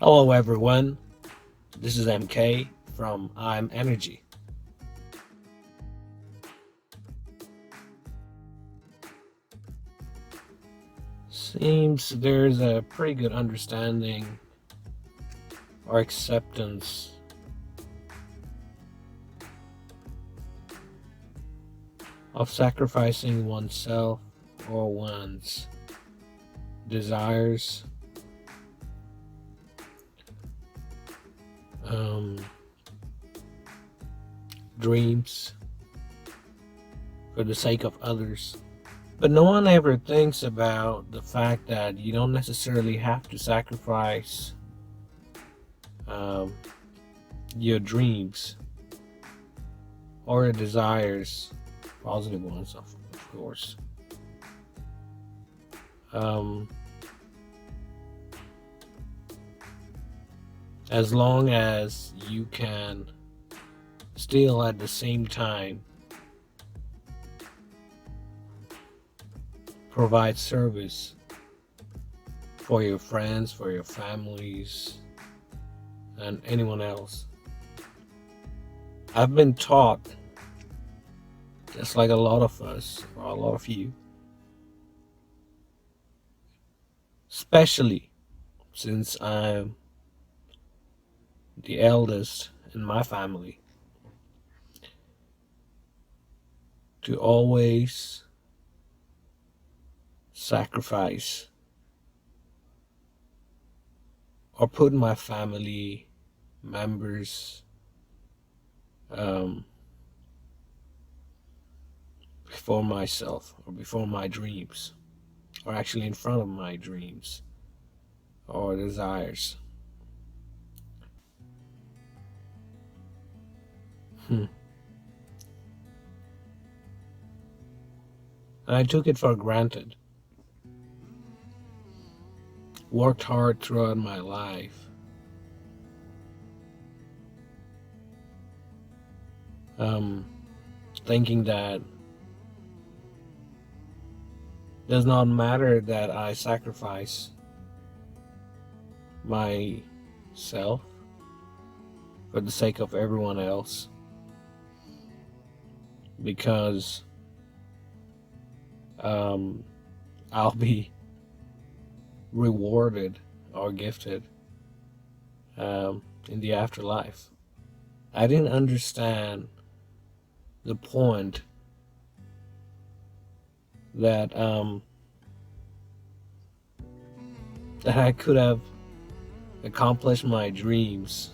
Hello everyone, this is MK from iamenergy. Seems there's a pretty good understanding or acceptance of sacrificing oneself or one's desires, dreams for the sake of others. But no one ever thinks about the fact that you don't necessarily have to sacrifice your dreams or your desires, positive ones, of course. As long as you can still at the same time provide service for your friends, for your families, and anyone else. I've been taught, just like a lot of us, or a lot of you, especially since I'm the eldest in my family, to always sacrifice or put my family members before myself, or before my dreams, or actually in front of my dreams or desires. And I took it for granted. Worked hard throughout my life. Thinking that does not matter that I sacrifice myself for the sake of everyone else, because I'll be rewarded or gifted in the afterlife. I didn't understand the point that that I could have accomplished my dreams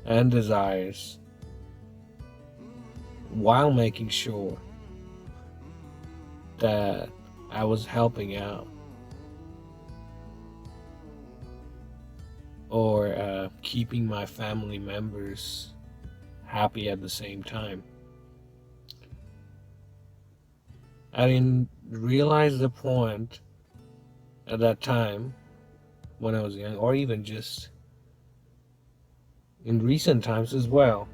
and desires while making sure that I was helping out or keeping my family members happy at the same time. I didn't realize the point at that time when I was young, or even just in recent times as well.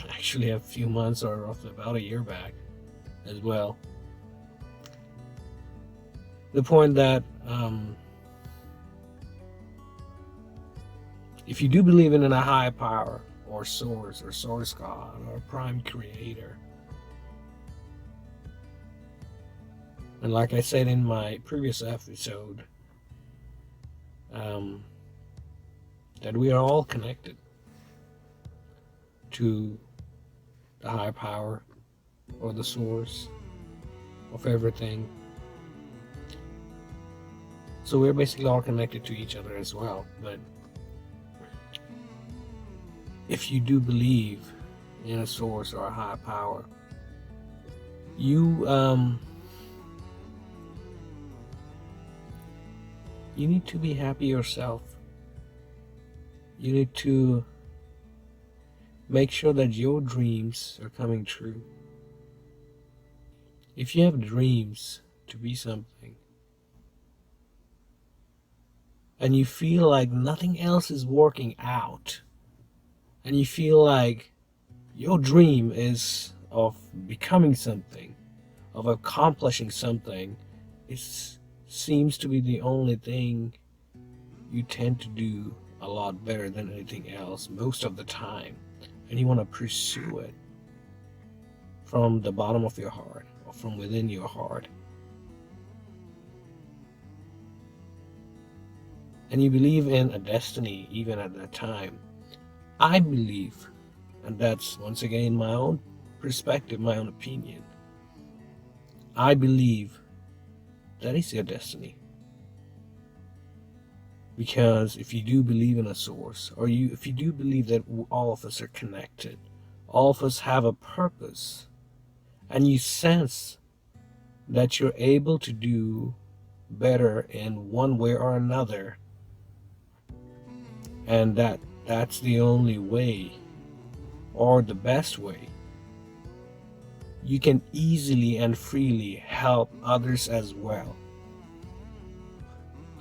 Actually a few months or roughly about a year back as well. The point that if you do believe in a high power or source God or prime creator, and like I said in my previous episode, that we are all connected to the high power or the source of everything. So we're basically all connected to each other as well. But if you do believe in a source or a high power, you need to be happy yourself. You need to make sure that your dreams are coming true. If you have dreams to be something, and you feel like nothing else is working out, and you feel like your dream is of becoming something, of accomplishing something, it's seems to be the only thing you tend to do a lot better than anything else most of the time, and you want to pursue it from the bottom of your heart or from within your heart, and you believe in a destiny even at that time. I believe, and that's once again my own perspective, my own opinion, I believe that is your destiny. Because if you do believe in a source, or if you do believe that all of us are connected, all of us have a purpose, and you sense that you're able to do better in one way or another, and that's the only way or the best way, you can easily and freely help others as well.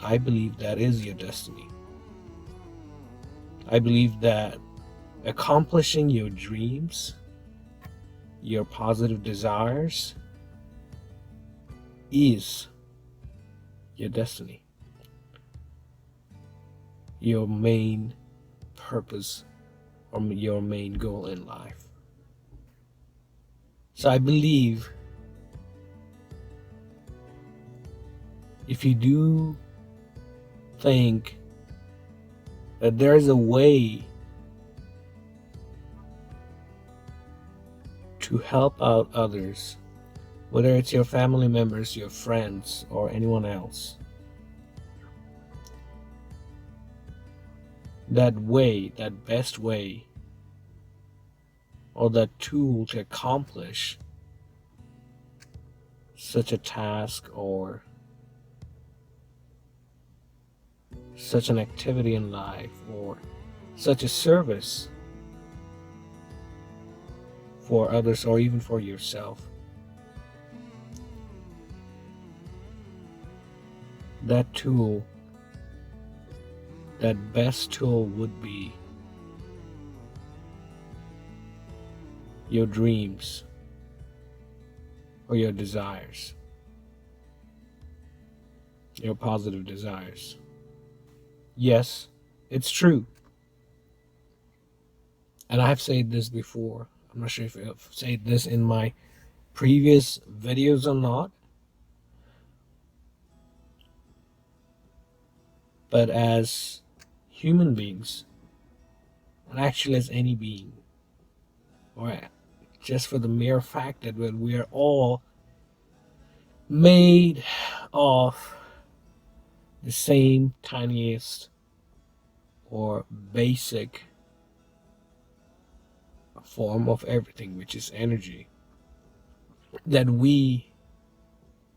I believe that is your destiny. I believe that accomplishing your dreams, your positive desires, is your destiny, your main purpose, or your main goal in life. So I believe if you do think that there's a way to help out others, whether it's your family members, your friends, or anyone else, that way, that best way, or that tool to accomplish such a task or such an activity in life or such a service for others or even for yourself, that tool, that best tool would be your dreams or your desires, your positive desires. Yes, it's true. And I've said this before. I'm not sure if I've said this in my previous videos or not. But as human beings, and actually as any being, or just for the mere fact that we are all made of the same tiniest or basic form of everything, which is energy, that we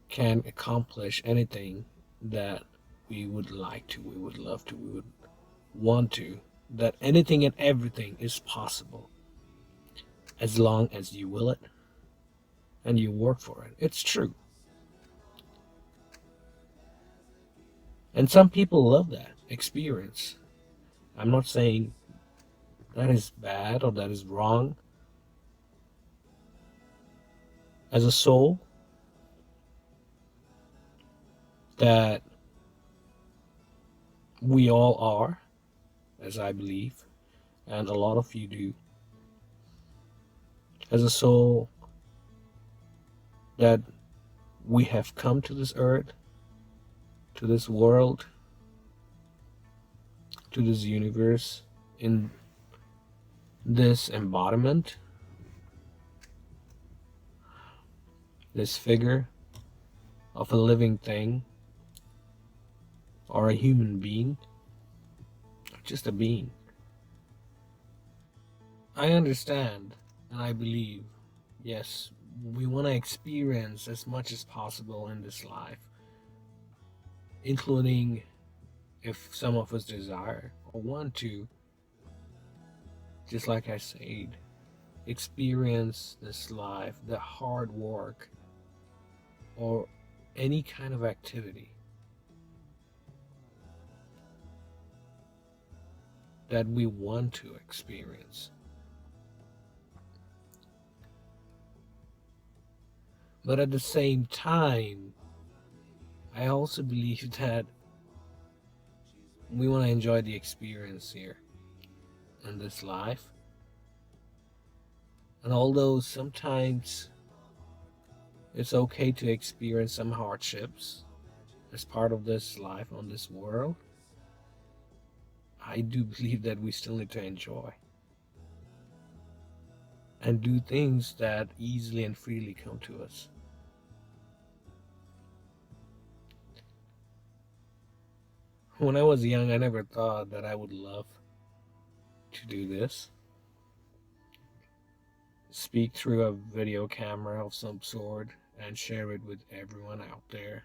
can accomplish anything that we would like to, we would love to, we would want to, that anything and everything is possible as long as you will it and you work for it. It's true. And some people love that experience. I'm not saying that is bad or that is wrong. As a soul that we all are, as I believe, and a lot of you do, as a soul that we have come to this earth, to this world, to this universe, in this embodiment, this figure of a living thing, or a human being, or just a being. I understand and I believe, yes, we want to experience as much as possible in this life, including, if some of us desire or want to, just like I said, experience this life, the hard work, or any kind of activity that we want to experience. But at the same time, I also believe that we want to enjoy the experience here in this life. And although sometimes it's okay to experience some hardships as part of this life on this world, I do believe that we still need to enjoy and do things that easily and freely come to us. When I was young, I never thought that I would love to do this. Speak through a video camera of some sort and share it with everyone out there.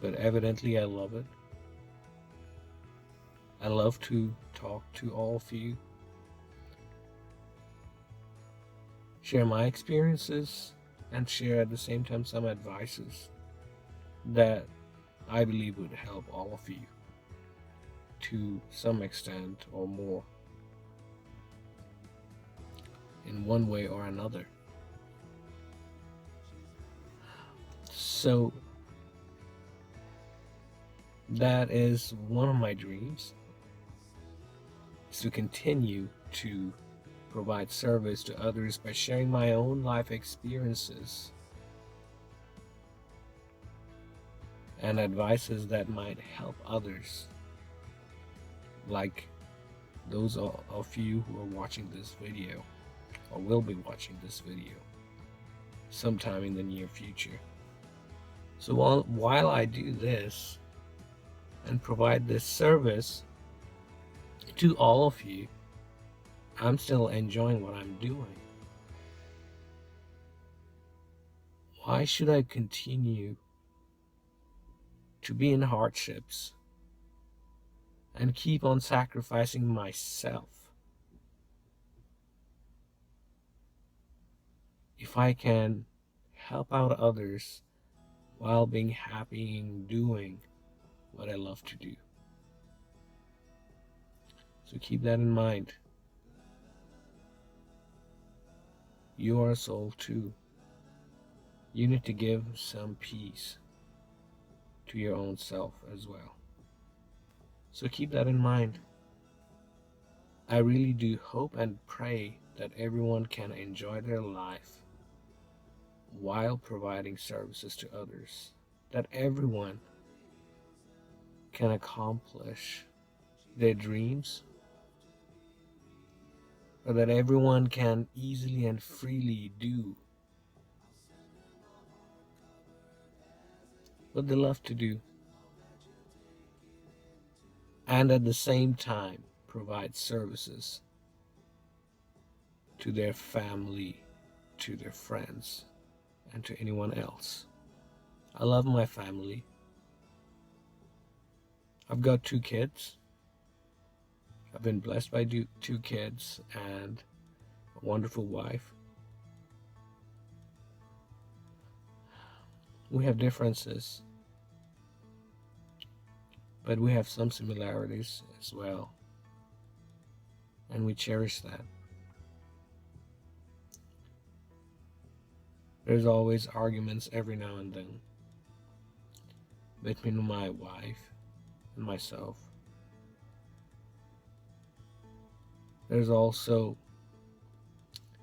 But evidently, I love it. I love to talk to all of you, share my experiences, and share at the same time some advices that I believe would help all of you to some extent or more in one way or another. So that is one of my dreams, is to continue to provide service to others by sharing my own life experiences and advices that might help others, like those of you who are watching this video or will be watching this video sometime in the near future. So while I do this and provide this service to all of you, I'm still enjoying what I'm doing. Why should I continue to be in hardships and keep on sacrificing myself if I can help out others while being happy in doing what I love to do? So keep that in mind. You are a soul too. You need to give some peace to your own self as well. So keep that in mind. I really do hope and pray that everyone can enjoy their life while providing services to others, that everyone can accomplish their dreams, or that everyone can easily and freely do what they love to do, and at the same time provide services to their family, to their friends, and to anyone else. I love my family. I've got 2 kids. I've been blessed by 2 kids and a wonderful wife. We have differences, but we have some similarities as well, and we cherish that. There's always arguments every now and then between my wife and myself. There's also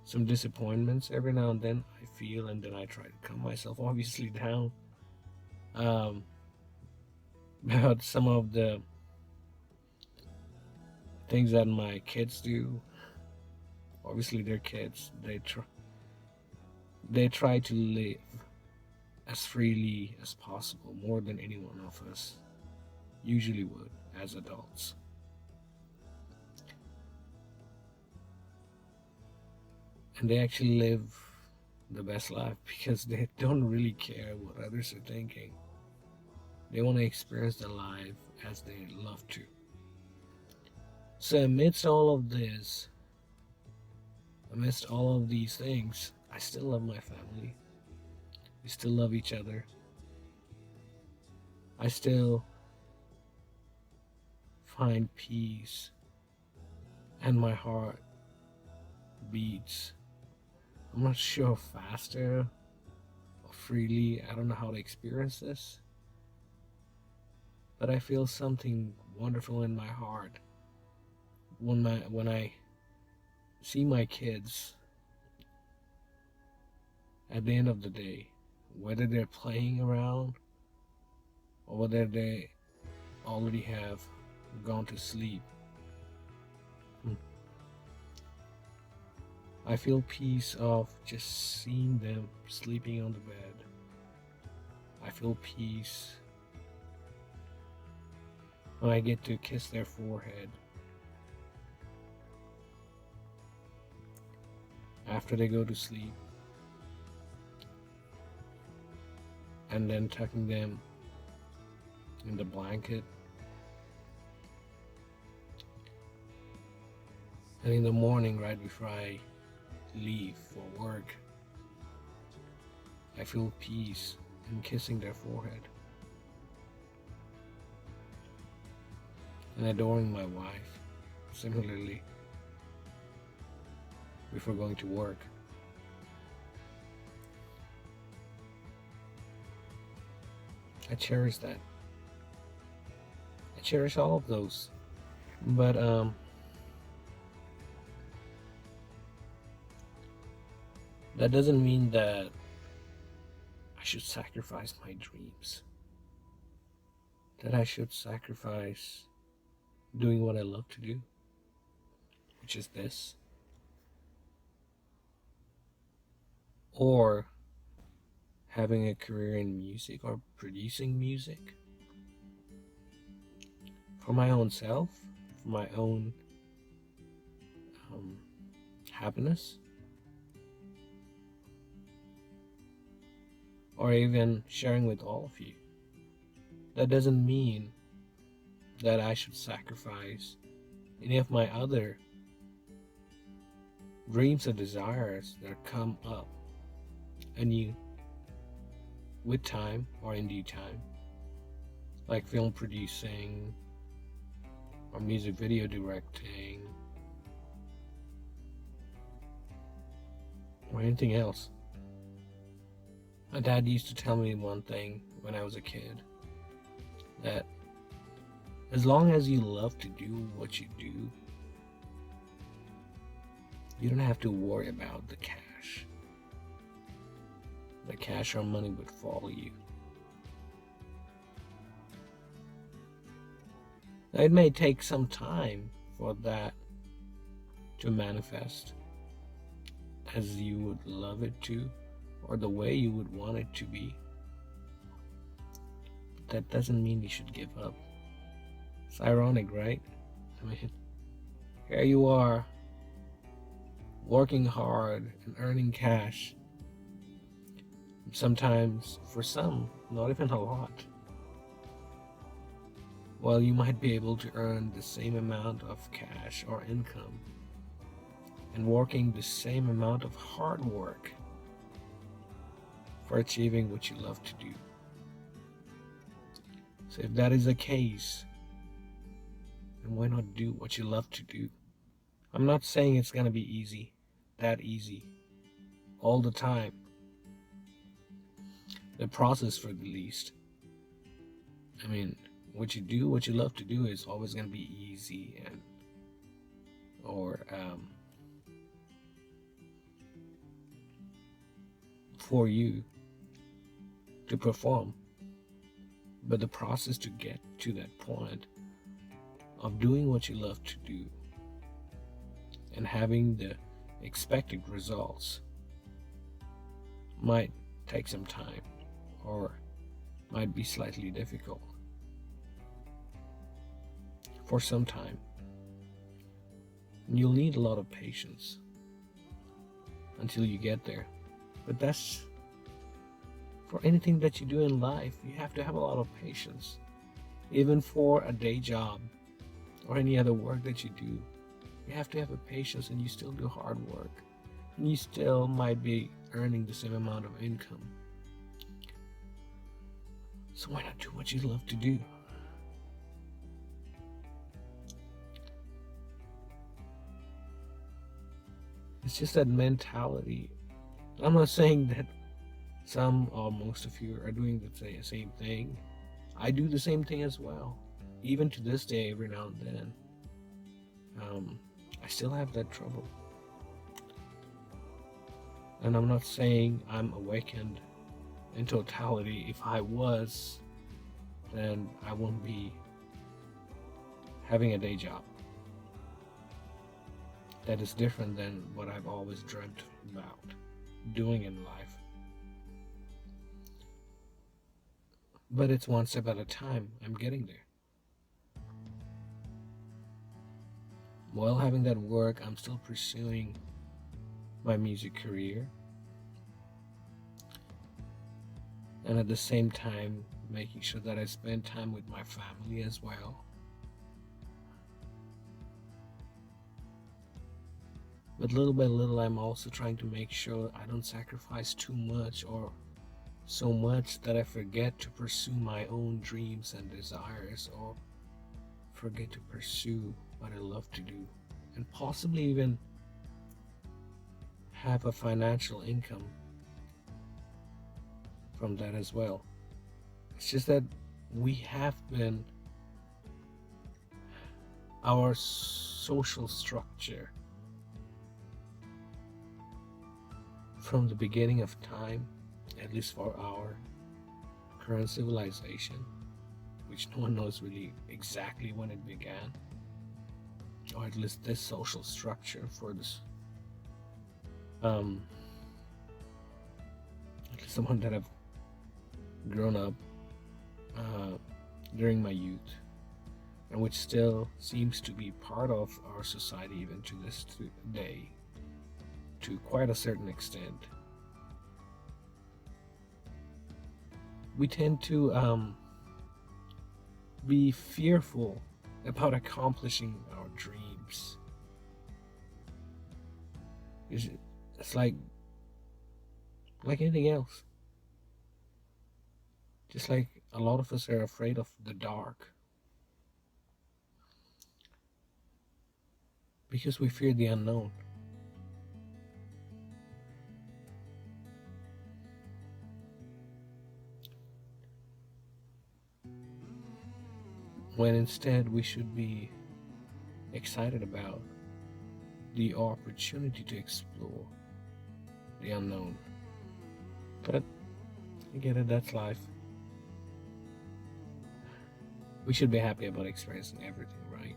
some disappointments every now and then I feel, and then I try to calm myself obviously down about some of the things that my kids do. Obviously they're kids. They try to live as freely as possible, more than any one of us usually would as adults. And they actually live the best life because they don't really care what others are thinking. They want to experience their life as they love to. So amidst all of this, amidst all of these things, I still love my family. We still love each other. I still find peace, and my heart beats, I'm not sure, faster freely. I don't know how to experience this, but I feel something wonderful in my heart when I see my kids at the end of the day, whether they're playing around or whether they already have gone to sleep. I feel peace of just seeing them sleeping on the bed. I feel peace when I get to kiss their forehead after they go to sleep, and then tucking them in the blanket. And in the morning, right before I leave for work, I feel peace in kissing their forehead and adoring my wife similarly before going to work. I cherish that. I cherish all of those. But that doesn't mean that I should sacrifice my dreams. That I should sacrifice doing what I love to do, which is this. Or having a career in music or producing music for my own self, for my own happiness, or even sharing with all of you. That doesn't mean that I should sacrifice any of my other dreams or desires that come up anew with time or in due time, like film producing or music video directing or anything else. My dad used to tell me one thing when I was a kid, that as long as you love to do what you do, you don't have to worry about the cash. The cash or money would follow you. Now, it may take some time for that to manifest as you would love it to, or the way you would want it to be. But that doesn't mean you should give up. It's ironic, right? I mean, here you are, working hard and earning cash. Sometimes, for some, not even a lot. While you might be able to earn the same amount of cash or income and working the same amount of hard work for achieving what you love to do. So if that is the case, then why not do what you love to do? I'm not saying it's gonna be easy, that easy, all the time. The process, for the least. I mean, what you love to do is always gonna be easy and for you to perform. But the process to get to that point of doing what you love to do and having the expected results might take some time or might be slightly difficult for some time. And you'll need a lot of patience until you get there. But that's for anything that you do in life. You have to have a lot of patience. Even for a day job or any other work that you do, you have to have a patience, and you still do hard work. And you still might be earning the same amount of income. So why not do what you love to do? It's just that mentality. I'm not saying that some or most of you are doing the same thing. I do the same thing as well. Even to this day, every now and then, I still have that trouble. And I'm not saying I'm awakened in totality. If I was, then I wouldn't be having a day job. That is different than what I've always dreamt about doing in life. But it's one step at a time. I'm getting there. While having that work, I'm still pursuing my music career. And at the same time, making sure that I spend time with my family as well. But little by little, I'm also trying to make sure I don't sacrifice too much or so much that I forget to pursue my own dreams and desires, or forget to pursue what I love to do, and possibly even have a financial income from that as well. It's just that we have been, our social structure from the beginning of time, at least for our current civilization, which no one knows really exactly when it began, or at least this social structure for this, at least the one that I've grown up during my youth, and which still seems to be part of our society even to this day, to quite a certain extent. We tend to be fearful about accomplishing our dreams. It's like anything else. Just like a lot of us are afraid of the dark, because we fear the unknown. When instead we should be excited about the opportunity to explore the unknown. But I get it, that's life. We should be happy about experiencing everything, right?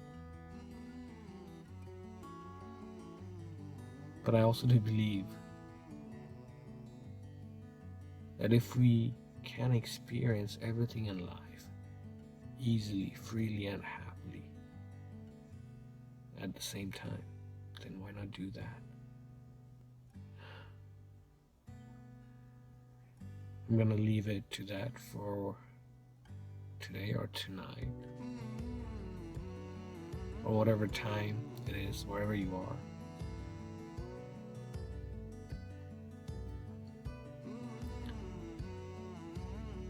But I also do believe that if we can experience everything in life easily, freely, and happily at the same time, then why not do that? I'm gonna leave it to that for today or tonight, or whatever time it is, wherever you are.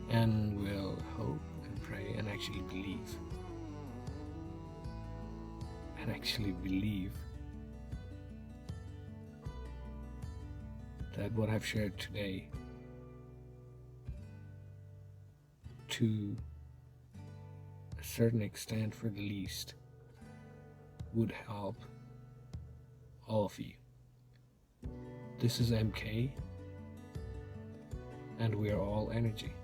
And we'll hope and pray and actually believe. That what I've shared today, to a certain extent for the least, would help all of you. This is MK, and we are all energy.